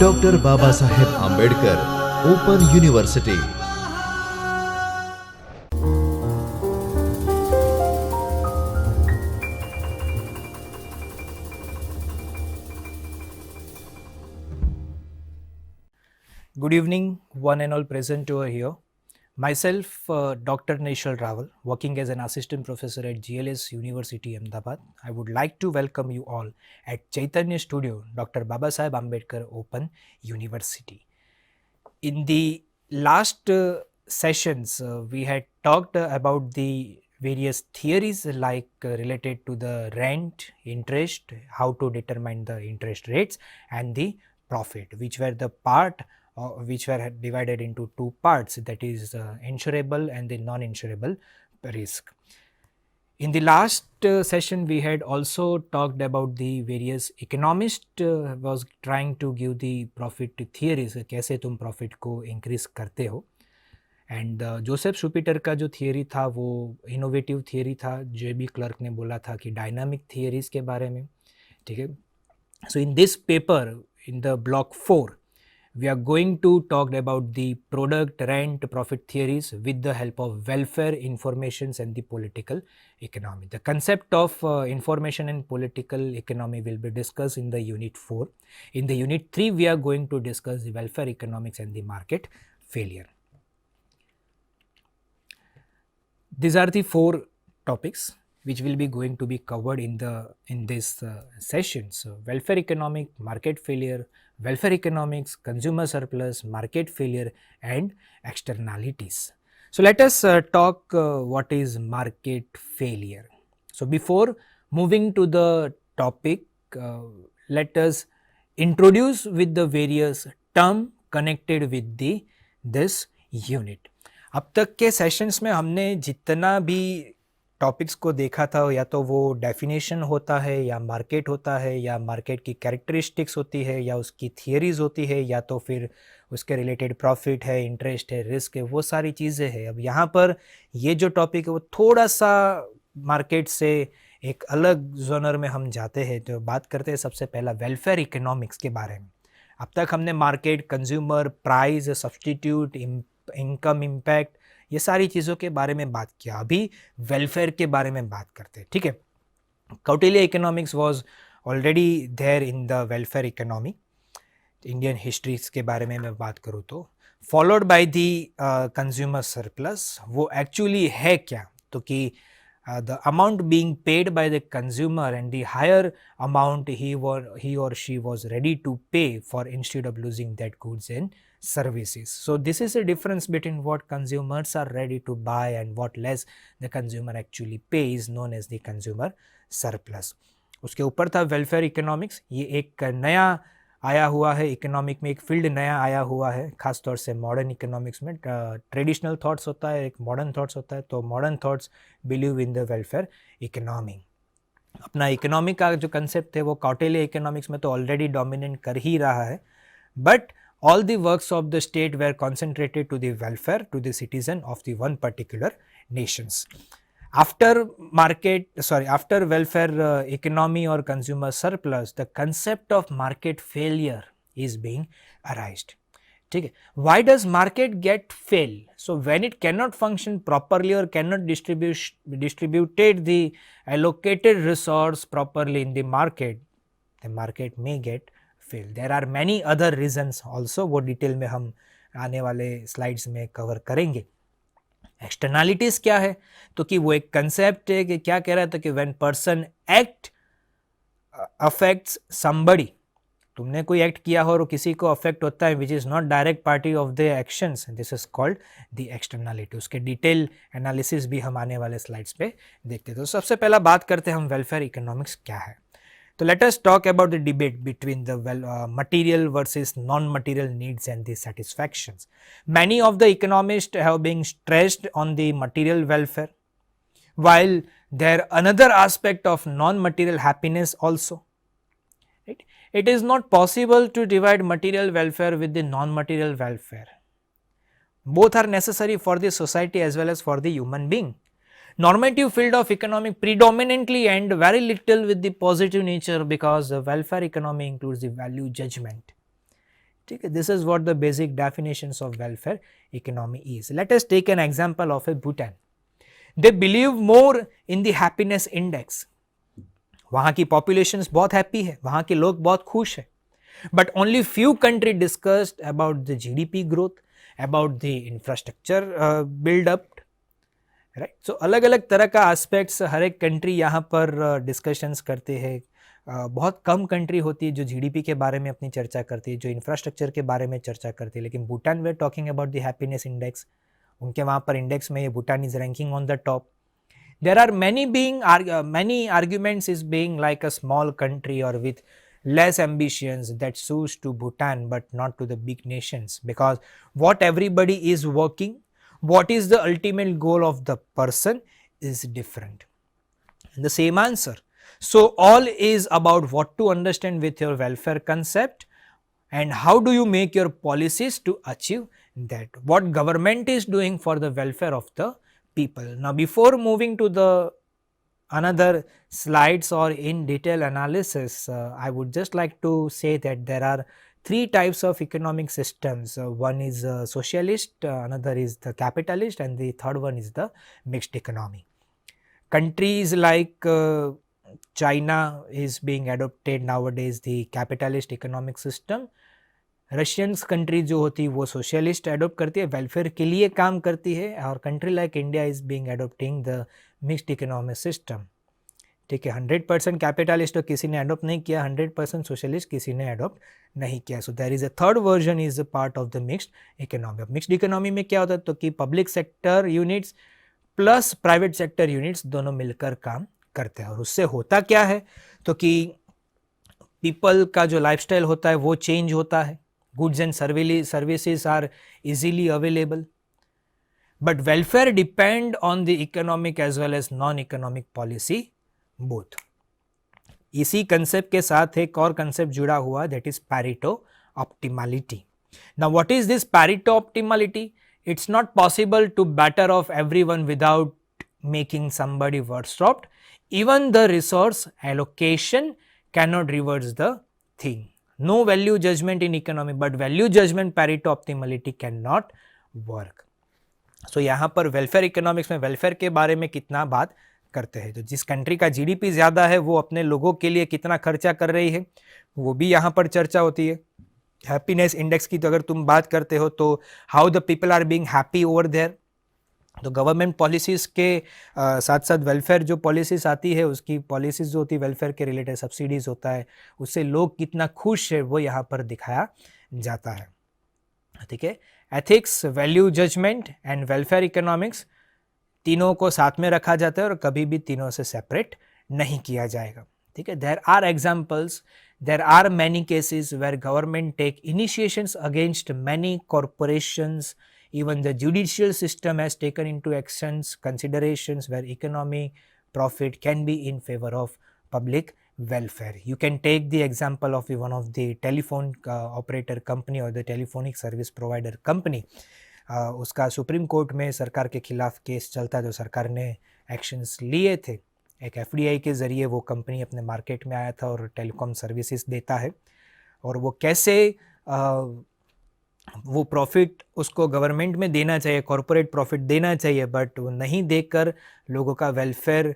Doctor Baba Saheb Ambedkar open university. Good evening, one and all present over here. Myself, Dr. Nishal Rawal, working as an assistant professor at GLS University, Ahmedabad. I would like to welcome you all at Chaitanya Studio, Dr. Babasaheb Ambedkar Open University. In the last sessions, we had talked about the various theories like related to the rent, interest, how to determine the interest rates and the profit, which were the part which were divided into two parts, that is insurable and the non-insurable risk. In the last session, we had also talked about the various economist was trying to give the profit theories, कैसे तुम profit को increase करते हो. And Joseph शुपिटर का जो theory था वो innovative theory था. जेबी क्लर्क ने बोला था कि डायनामिक थियरीज के बारे में. ठीक है. So in this paper in the block 4 we are going to talk about the product, rent, profit theories with the help of welfare, informations and the political economy. The concept of information and political economy will be discussed in the unit 4. In the unit 3 we are going to discuss the welfare economics and the market failure. These are the 4 topics which will be going to be covered in this session. So welfare economic, market failure, welfare economics, consumer surplus, market failure and externalities. So let us talk what is market failure. So before moving to the topic, let us introduce with the various term connected with this unit. अब तक के sessions में हमने जितना भी topics को देखा था, या तो वो डेफिनेशन होता है या मार्केट होता है या मार्केट की कैरेक्टरिस्टिक्स होती है या उसकी थियरीज होती है या तो फिर उसके रिलेटेड प्रॉफिट है, इंटरेस्ट है, रिस्क है, वो सारी चीज़ें हैं. अब यहाँ पर ये जो टॉपिक है वो थोड़ा सा मार्केट से एक अलग जोनर में हम जाते हैं. तो बात करते हैं सबसे पहला वेलफेयर इकोनॉमिक्स के बारे में. अब तक हमने market, consumer, price, substitute, income impact, ये सारी चीज़ों के बारे में बात किया. अभी वेलफेयर के बारे में बात करते हैं. ठीक है. Kautilya economics was already there in the welfare economy. Indian histories के बारे में मैं बात करूँ तो followed by the consumer surplus. वो एक्चुअली है क्या? तो कि the amount being paid by the consumer and the higher amount he or she was ready to pay for instead of losing that goods and services. So this is a difference between what consumers are ready to buy and what less the consumer actually pays, known as the consumer surplus. उसके ऊपर था welfare economics. ये एक नया आया हुआ है economic में, एक फील्ड नया आया हुआ है, खास तौर से मॉडर्न इकोनॉमिक्स में. ट्रेडिशनल थॉट्स होता है, एक मॉडर्न थॉट्स होता है. तो modern thoughts believe in the welfare economy. अपना इकोनॉमिक का जो कंसेप्ट है वो कौटिल्य इकोनॉमिक्स में तो ऑलरेडी डोमिनेट कर ही रहा है. But all the works of the state were concentrated to the welfare to the citizen of the one particular nations. After welfare economy or consumer surplus, the concept of market failure is being arised. Okay. Why does market get fail? So when it cannot function properly or cannot distributed the allocated resource properly in the market may get fail. There are many other reasons also, वो detail में हम आने वाले slides में cover करेंगे. Externalities क्या है? तो कि वो एक कंसेप्ट है कि क्या कह रहा था कि when person act affects somebody. तुमने कोई एक्ट किया हो और किसी को अफेक्ट होता है which is not direct party of the actions, this is called the externality. उसके डिटेल एनालिसिस भी हम आने वाले स्लाइड्स पे देखते हैं. तो सबसे पहला बात करते हैं हम वेलफेयर इकोनॉमिक्स क्या है. So let us talk about the debate between the material versus non-material needs and the satisfactions. Many of the economists have been stressed on the material welfare, while there another aspect of non-material happiness also. Right? It is not possible to divide material welfare with the non-material welfare. Both are necessary for the society as well as for the human being. Normative field of economic predominantly and very little with the positive nature, because the welfare economy includes the value judgment. Okay, this is what the basic definitions of welfare economy is. Let us take an example of a Bhutan. They believe more in the happiness index. वहाँ की populations बहुत happy है, वहाँ के लोग बहुत खुश है. But only few countries discussed about the GDP growth, about the infrastructure build up, right. So अलग अलग तरह का एस्पेक्ट्स हर एक कंट्री यहाँ पर डिस्कशंस करते हैं. बहुत कम कंट्री होती है जो जीडीपी के बारे में अपनी चर्चा करती है, जो इंफ्रास्ट्रक्चर के बारे में चर्चा करती है. लेकिन Bhutan we talking about the happiness index, उनके वहाँ पर इंडेक्स में ये Bhutan is ranking on the top. There are many arguments is being like a small country or with less ambitions that suits to Bhutan but not to the big nations, because what everybody is working, what is the ultimate goal of the person is different. And the same answer. So all is about what to understand with your welfare concept and how do you make your policies to achieve that, what government is doing for the welfare of the people. Now before moving to the another slides or in detail analysis, I would just like to say that there are three types of economic systems. One is socialist, another is the capitalist, and the third one is the mixed economy. Countries like China is being adopted nowadays the capitalist economic system. Russians country जो होती है वो socialist adopt करती है, welfare के लिए काम करती है. और country like India is being adopting the mixed economic system. ठीक है, 100% कैपिटलिस्ट तो किसी ने अडोप्ट नहीं किया, 100% सोशलिस्ट किसी ने अडोप्ट नहीं किया. So there is a third version is a part of the mixed economy. Mixed economy में क्या होता है तो कि public sector units plus private sector units दोनों मिलकर काम करते हैं. और उससे होता क्या है तो कि पीपल का जो लाइफस्टाइल होता है वो चेंज होता है. Goods and services are easily available, but welfare depend on the economic as well as non-economic policy both. इसी कंसेप्ट के साथ एक और कंसेप्ट जुड़ा हुआ, that is Pareto optimality. Now what is this Pareto optimality? It's not possible to better off everyone without making somebody worse off. Even the resource allocation cannot reverse the thing. No value judgment in economy, but value judgment Pareto optimality cannot work. So यहाँ पर welfare economics में welfare के बारे में कितना बात करते हैं. तो जिस कंट्री का जीडीपी ज़्यादा है वो अपने लोगों के लिए कितना खर्चा कर रही है वो भी यहाँ पर चर्चा होती है. हैप्पीनेस इंडेक्स की तो अगर तुम बात करते हो तो how the people are being happy over there. तो गवर्नमेंट पॉलिसीज़ के साथ साथ वेलफेयर जो पॉलिसीज़ आती है उसकी पॉलिसीज़ जो होती है वेलफेयर के रिलेटेड सब्सिडीज़ होता है, उससे लोग कितना खुश है वो यहाँ पर दिखाया जाता है. ठीक है, ethics, value judgement and welfare economics तीनों को साथ में रखा जाता है और कभी भी तीनों से सेपरेट नहीं किया जाएगा. ठीक है, there are examples, there are many cases where government take initiations against many corporations. Even the judicial system has taken into actions considerations where economic profit can be in favor of public welfare. You can take the example of one of the telephone operator company or the telephonic service provider company. उसका supreme court में सरकार के खिलाफ case चलता जो सरकार ने actions लिए थे. एक एफडीआई के ज़रिए वो कंपनी अपने मार्केट में आया था और टेलीकॉम सर्विसेज देता है और वो कैसे वो प्रॉफिट उसको गवर्नमेंट में देना चाहिए, कॉरपोरेट प्रॉफिट देना चाहिए, बट वो नहीं देकर लोगों का वेलफेयर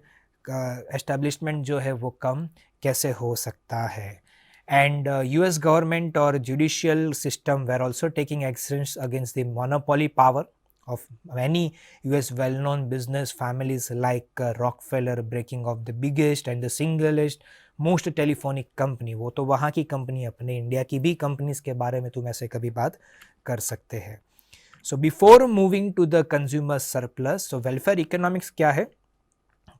एस्टेब्लिशमेंट जो है वो कम कैसे हो सकता है. एंड यूएस गवर्नमेंट और judicial system were also taking actions against the monopoly power of many US well-known business families like Rockefeller, breaking of the biggest and the singlest most telephonic company. वो तो वहाँ की company, अपने India की भी companies के बारे में तुम ऐसे कभी बात कर सकते हैं. So before moving to the consumer surplus, so welfare economics क्या है?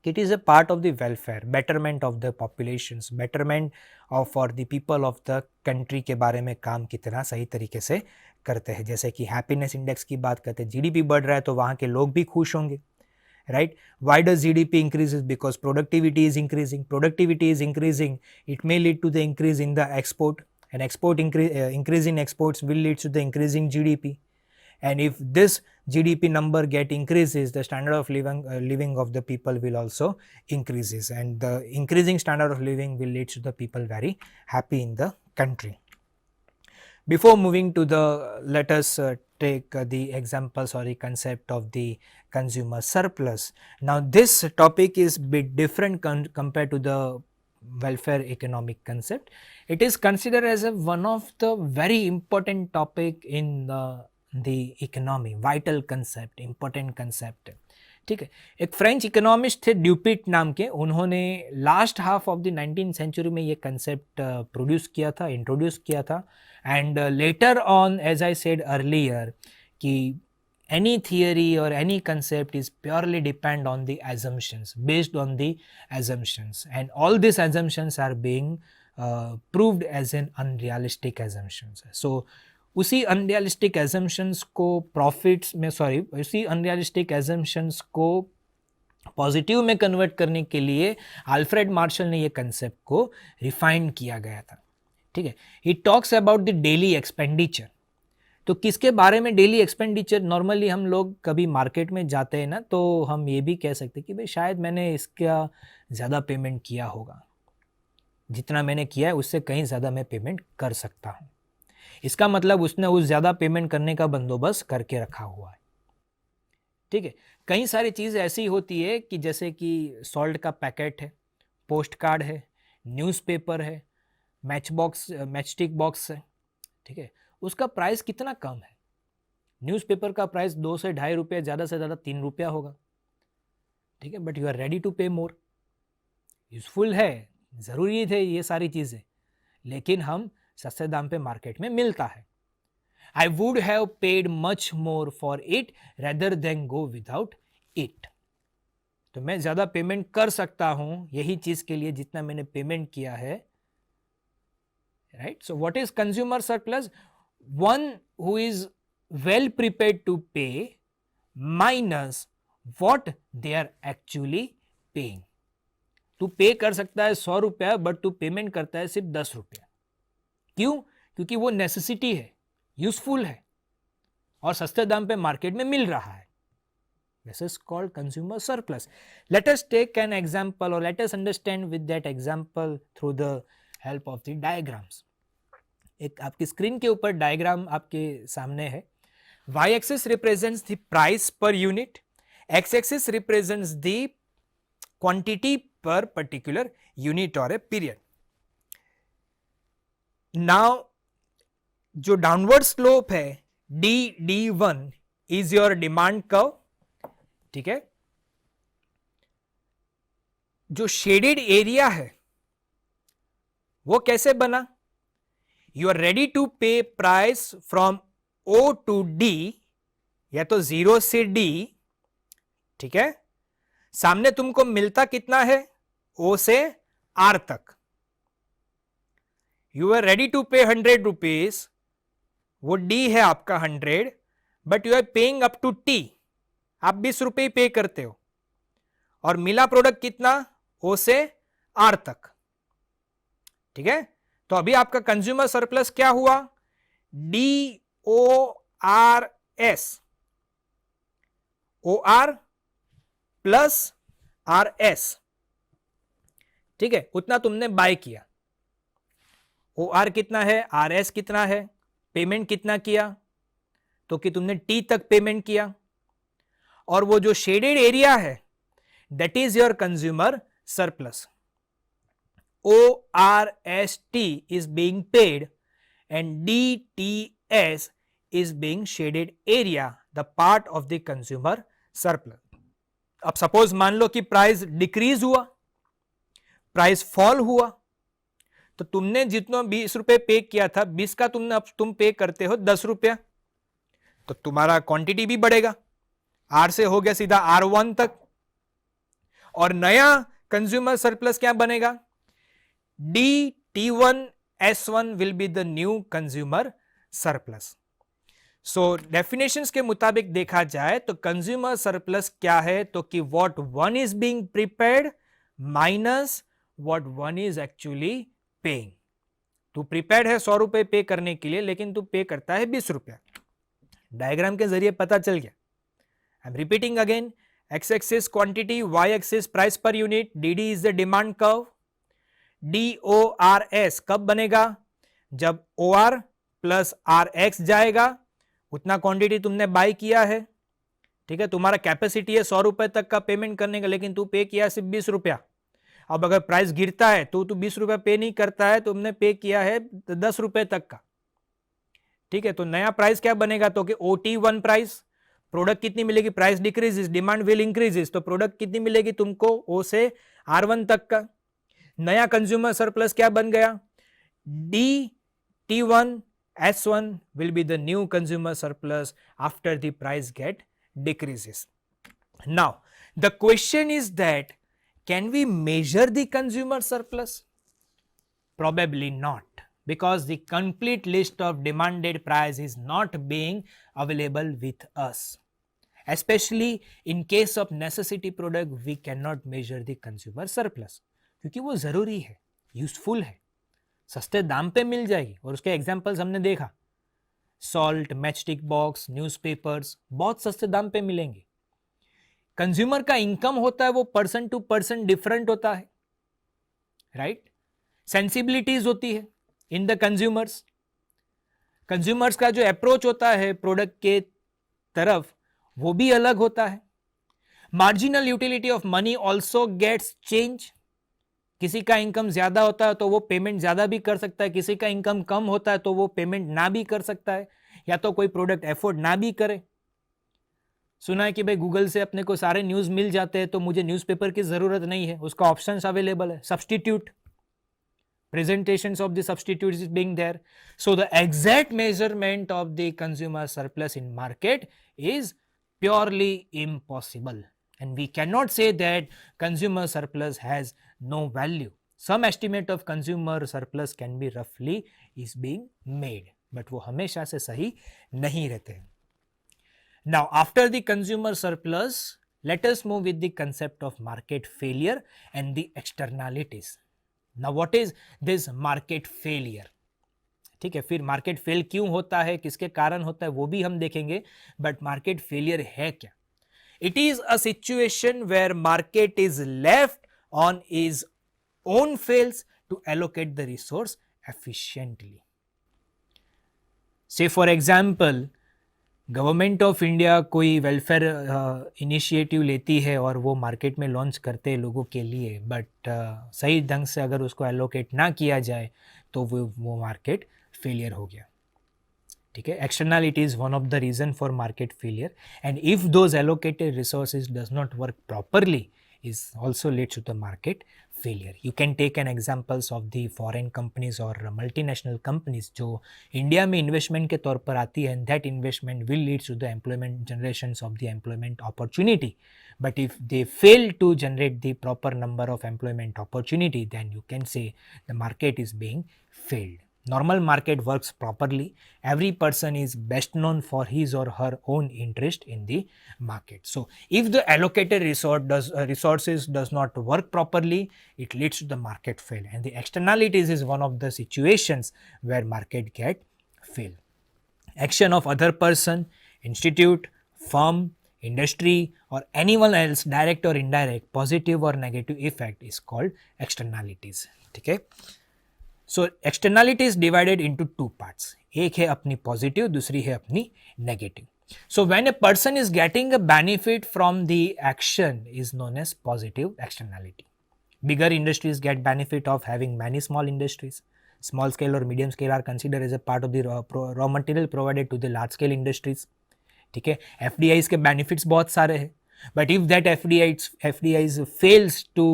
It is a part of the welfare, betterment of the populations, betterment of for the people of the country के बारे में काम कितना सही तरीके से करते हैं. जैसे कि हैप्पीनेस इंडेक्स की बात करते हैं, जीडीपी बढ़ रहा है तो वहाँ के लोग भी खुश होंगे, right. Why does GDP increases? Because productivity is increasing. Productivity is increasing, it may lead to the increase in the export, and export increase in exports will lead to the increase in GDP, and if this GDP number get increases, the standard of living of the people will also increases, and the increasing standard of living will lead to the people very happy in the country. Before moving to the, let us take the examples or the concept of the consumer surplus. Now this topic is bit different compared to the welfare economic concept. It is considered as one of the very important topic in the economy, vital concept, important concept. ठीक है, एक French economist थे ड्यूपिट नाम के, उन्होंने last half of the 19th century में ये concept produce किया था, इंट्रोड्यूस किया था, and later on as I said earlier कि any theory or any concept is purely depend on the assumptions, based on the assumptions, and all these assumptions are being proved as an unrealistic assumptions. So उसी unrealistic assumptions को profits में उसी unrealistic assumptions को positive में convert करने के लिए Alfred Marshall ने ये कंसेप्ट को रिफाइन किया गया था. ठीक है, he talks about the daily expenditure. तो किसके बारे में डेली एक्सपेंडिचर? नॉर्मली हम लोग कभी मार्केट में जाते हैं ना, तो हम ये भी कह सकते हैं कि भाई शायद मैंने इसका ज़्यादा पेमेंट किया होगा, जितना मैंने किया है उससे कहीं ज़्यादा मैं पेमेंट कर सकता हूँ. इसका मतलब उसने उस ज़्यादा पेमेंट करने का बंदोबस्त करके रखा हुआ है. ठीक है, कई सारी चीज़ ऐसी होती है कि जैसे कि सॉल्ट का पैकेट है, पोस्ट कार्ड है, न्यूज़पेपर है, मैचस्टिक बॉक्स है. ठीक है, उसका प्राइस कितना कम है. न्यूज़पेपर का प्राइस 2 से ढाई रुपये, ज़्यादा से ज़्यादा 3 रुपया होगा. ठीक है, but you are ready to pay more. Useful है, ज़रूरी थे ये सारी चीज़ें, लेकिन हम सस्ते दाम पे मार्केट में मिलता है. I would have paid much more for it rather than go without it. तो मैं ज़्यादा पेमेंट कर सकता हूँ यही चीज़ के लिए जितना मैंने पेमेंट किया है. Right, so what is consumer surplus? One who is well prepared to pay minus what they are actually paying. तू पे कर सकता है 100 रुपया, बट तू पेमेंट करता है सिर्फ 10 रुपया. क्यों? क्योंकि वो नेसेसिटी है, यूजफुल है और सस्ते दाम पे मार्केट में मिल रहा है. This is called consumer surplus. Let us take an example और let us understand with that example through the help of the diagrams. एक आपकी स्क्रीन के ऊपर डायग्राम आपके सामने है. Y axis represents the price per unit, X axis represents the quantity per particular unit और a period. Now जो downward slope है D1 is your demand curve. ठीक है, जो शेडेड एरिया है वो कैसे बना? You are ready to pay price from O to D, या तो 0 से D. ठीक है, सामने तुमको मिलता कितना है? O से R तक. यू आर रेडी टू पे 100 रुपीज, वो D है आपका 100, but you are paying up to T. आप 20 रुपये पे करते हो और मिला प्रोडक्ट कितना? O से R तक. ठीक है, तो अभी आपका कंज्यूमर सरप्लस क्या हुआ? DORS, OR plus RS. ठीक है, उतना तुमने बाय किया. OR कितना है, RS कितना है, पेमेंट कितना किया? तो कि तुमने T तक पेमेंट किया. और वो जो शेडेड एरिया है that is your consumer surplus. ORST is being paid and DTS is being shaded area, the part of the consumer surplus. अब सपोज मान लो कि प्राइस डिक्रीज हुआ, प्राइस फॉल हुआ, तो तुमने जितना 20 रुपए पे किया था, 20 का तुम पे करते हो 10 रुपया, तो तुम्हारा क्वांटिटी भी बढ़ेगा. R से हो गया सीधा R1 तक. और नया कंज्यूमर सरप्लस क्या बनेगा? DT1S1 will be the new consumer surplus. So definitions के मुताबिक देखा जाए तो कंज्यूमर सरप्लस क्या है? तो कि what one is being prepared minus what one is actually paying. तू प्रिपेयर्ड है 100 रुपए पे करने के लिए, लेकिन तू पे करता है 20 रुपया. डायग्राम के जरिए पता चल गया. I am repeating again. X axis quantity, Y axis price per unit, D D is the demand curve. DORS कब बनेगा? जब OR प्लस RX जाएगा, उतना क्वांटिटी तुमने बाय किया है, ठीक है. तुम्हारा कैपेसिटी है 100 रुपए तक का पेमेंट करने का, लेकिन तू पे किया सिर्फ 20 रुपया. अब अगर प्राइस गिरता है तो तू 20 रुपया पे नहीं करता है, तुमने पे किया है 10 रुपए तक का, ठीक है. तो नया प्राइस क्या बनेगा? तो कि OT1 प्राइस. प्रोडक्ट कितनी मिलेगी? Price decreases, demand will increases, तो प्रोडक्ट कितनी मिलेगी तुमको? O से R1 तक का. नया कंज्यूमर सरप्लस क्या बन गया? DT1S1 will be the new consumer surplus after the price get decreases. Now, the question is that can we measure the consumer surplus? Probably not, because the complete list of demanded price is not being available with us. Especially in case of necessity product, we cannot measure the consumer surplus. क्योंकि वो ज़रूरी है, useful है, सस्ते दाम पे मिल जाएगी. और उसके एग्जांपल्स हमने देखा, सॉल्ट, मैचस्टिक बॉक्स, न्यूज़पेपर्स बहुत सस्ते दाम पे मिलेंगे. कंज्यूमर का इनकम होता है वो पर्सन टू पर्सन डिफरेंट होता है, राइट. सेंसिबिलिटीज होती है इन द कंज्यूमर्स. कंज्यूमर्स का जो अप्रोच होता है प्रोडक्ट के तरफ वो भी अलग होता है. Marginal utility of money also gets change. किसी का इनकम ज्यादा होता है तो वो पेमेंट ज्यादा भी कर सकता है, किसी का इनकम कम होता है तो वो पेमेंट ना भी कर सकता है, या तो कोई प्रोडक्ट एफोर्ड ना भी करे. सुना है कि भाई गूगल से अपने को सारे न्यूज मिल जाते हैं तो मुझे न्यूज़पेपर की जरूरत नहीं है, उसका ऑप्शंस अवेलेबल है. Substitute, presentations of the substitutes is being there. So the exact measurement of the consumer surplus in market is purely impossible, and we cannot say that consumer surplus has no value. Some estimate of consumer surplus can be roughly is being made, but वो हमेशा से सही नहीं रहते. Now after the consumer surplus, let us move with the concept of market failure and the externalities. Now what is this market failure? ठीक है, फिर market fail क्यों होता है, किसके कारण होता है, वो भी हम देखेंगे. बट मार्केट फेलियर है क्या? It is a situation where market is left on is own fails to allocate the resource efficiently. Say for example government of India कोई वेलफेयर इनिशिएटिव लेती है और वो मार्केट में लॉन्च करते हैं लोगों के लिए, बट सही ढंग से अगर उसको एलोकेट ना किया जाए तो वो मार्केट फेलियर हो गया. ठीक है, externality is one of the reason for market failure, and if those allocated resources does not work properly is also leads to the market failure. You can take an examples of the foreign companies or multinational companies जो India में investment के तौर पर आती है, and that investment will lead to the employment generations of the employment opportunity. But if they fail to generate the proper number of employment opportunity, then you can say the market is being failed. Normal market works properly. Every person is best known for his or her own interest in the market. So if the allocated resources does not work properly, it leads to the market fail, and the externalities is one of the situations where market get fail. Action of other person, institute, firm, industry or anyone else, direct or indirect, positive or negative effect is called externalities. Okay. So externality is divided into two parts. एक है अपनी positive, दूसरी है अपनी negative. So when a person is getting a benefit from the action is known as positive externality. Bigger industries get benefit of having many small industries. Small scale or medium scale are considered as a part of the raw material provided to the large scale industries. ठीक है, FDIs के benefits बहुत सारे हैं, but if that FDIs fails to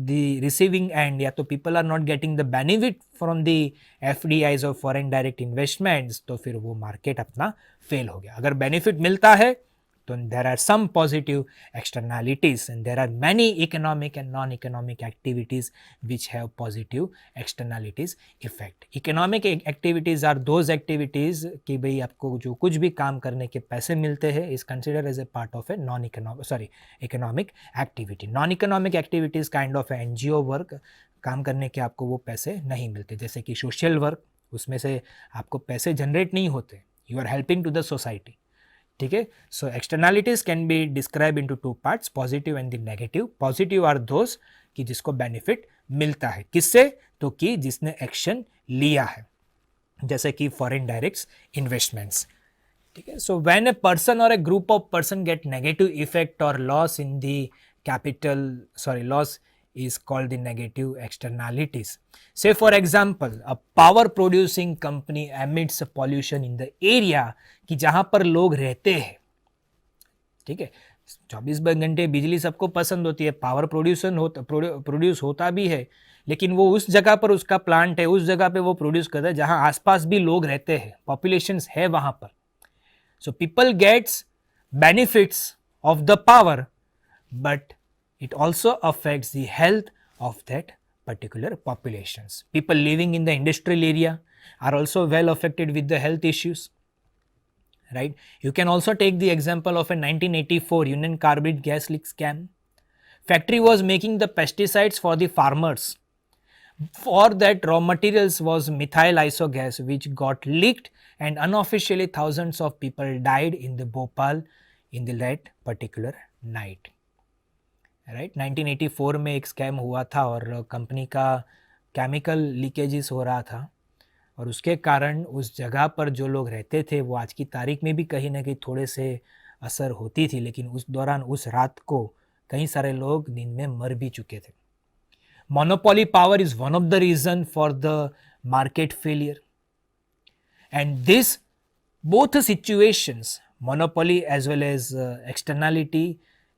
the receiving end, या तो people are not getting the benefit from the FDIs or foreign direct investments, तो फिर वो market अपना fail हो गया. अगर benefit मिलता है तो there are some positive externalities, and there are many economic and non-economic activities which have positive externalities effect. Economic activities are those activities कि भाई आपको जो कुछ भी काम करने के पैसे मिलते हैं is considered as a part of a economic activity. Non-economic activities kind of NGO work, काम करने के आपको वो पैसे नहीं मिलते, जैसे कि सोशल वर्क, उसमें से आपको पैसे जनरेट नहीं होते, you are helping to the society. ठीक है. So externalities can be described into two parts, positive and the negative. Positive are those कि जिसको benefit मिलता है. किससे? तो कि जिसने एक्शन लिया है, जैसे कि फॉरेन डायरेक्ट इन्वेस्टमेंट्स. ठीक है. So when a person or a group of person get negative effect or loss in the capital, loss is called the negative externalities. Say for example, a power producing company emits pollution in the area कि जहाँ पर लोग रहते हैं. ठीक है. 24 घंटे बिजली सबको पसंद होती है, पावर प्रोड्यूस होता भी है, लेकिन वो उस जगह पर उसका प्लांट है, उस जगह पे वो प्रोड्यूस करता है जहाँ आसपास भी लोग रहते हैं, पॉपुलेशंस है वहाँ पर. So people gets benefits of the power, but it also affects the health of that particular populations. People living in the industrial area are also well affected with the health issues, right? You can also take the example of a 1984 Union Carbide gas leak scam. Factory was making the pesticides for the farmers. For that raw materials was methyl isogas which got leaked, and unofficially thousands of people died in the Bhopal in the that particular night. Right. 1984 में एक scam हुआ था और company का chemical leakages हो रहा था, और उसके कारण उस जगह पर जो लोग रहते थे वो आज की तारीख में भी कहीं ना कहीं थोड़े से असर होती थी, लेकिन उस दौरान उस रात को कई सारे लोग नींद में मर भी चुके थे. Monopoly power is one of the reason for the market failure, and this both situations, monopoly as well as externality,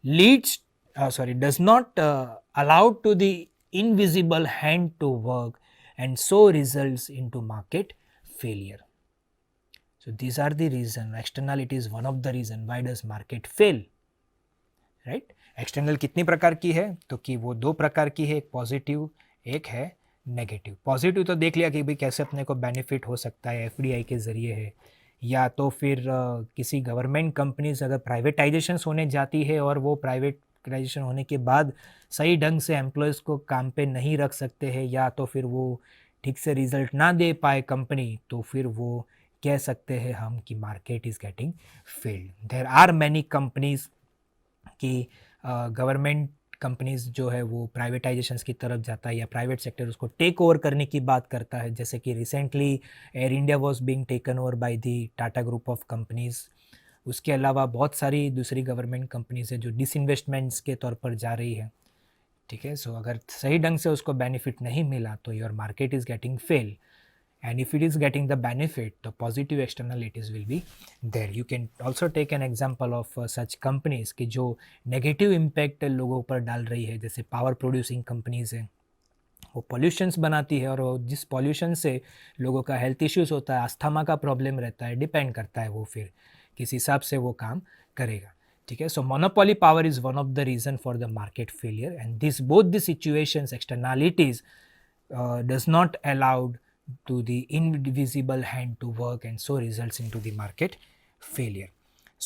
leads does not allow to the invisible hand to work, and so results into market failure. So these are the reason. Externality is one of the reason why does market fail, right? External कितनी प्रकार की है? तो कि वो दो प्रकार की है, एक पॉजिटिव एक है नेगेटिव. पॉजिटिव तो देख लिया कि भाई कैसे अपने को बेनिफिट हो सकता है, FDI के ज़रिए है, या तो फिर किसी गवर्नमेंट कंपनीज अगर प्राइवेटाइजेशन होने जाती है और वो प्राइवेटाइजेशन होने के बाद सही ढंग से एम्प्लॉयज़ को काम पे नहीं रख सकते हैं, या तो फिर वो ठीक से रिजल्ट ना दे पाए कंपनी, तो फिर वो कह सकते हैं हम कि market is getting failed. There are many companies कि गवर्नमेंट कंपनीज जो है वो प्राइवेटाइजेशंस की तरफ जाता है या प्राइवेट सेक्टर उसको टेक ओवर करने की बात करता है, जैसे कि recently Air India was being taken over by the Tata group of companies. उसके अलावा बहुत सारी दूसरी गवर्नमेंट कंपनीज है जो डिसइन्वेस्टमेंट्स के तौर पर जा रही है. ठीक है. सो अगर सही ढंग से उसको बेनिफिट नहीं मिला तो your market is getting fail, and if it is getting the benefit, the positive externalities will be there. You can also take an example of such companies कि जो negative impact लोगों पर डाल रही है, जैसे पावर प्रोड्यूसिंग कंपनीज हैं, वो पॉल्यूशंस बनाती है और जिस पॉल्यूशन से लोगों का हेल्थ इश्यूज होता है, अस्थमा का प्रॉब्लम रहता है, डिपेंड करता है वो फिर किस हिसाब से वो काम करेगा. ठीक है. So monopoly power is one of the reason for the market failure, and this both the situations externalities does not allowed to the invisible hand to work, and so results into the market failure.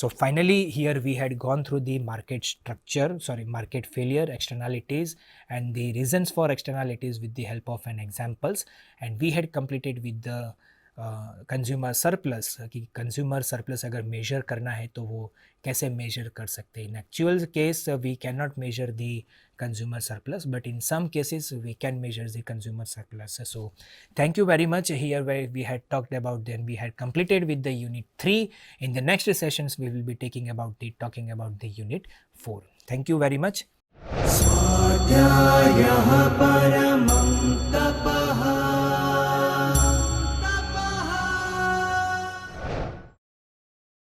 So finally here we had gone through the market failure, externalities and the reasons for externalities with the help of an examples, and we had completed with the consumer surplus कि consumer surplus अगर measure करना है तो वो कैसे measure कर सकते हैं. In actual case we can not measure the consumer surplus, but in some cases we can measure the consumer surplus. So thank you very much. Here we had talked about then we had completed with the unit 3. In the next sessions we will be talking about the unit 4. Thank you very much. स्वाध्यायः परमं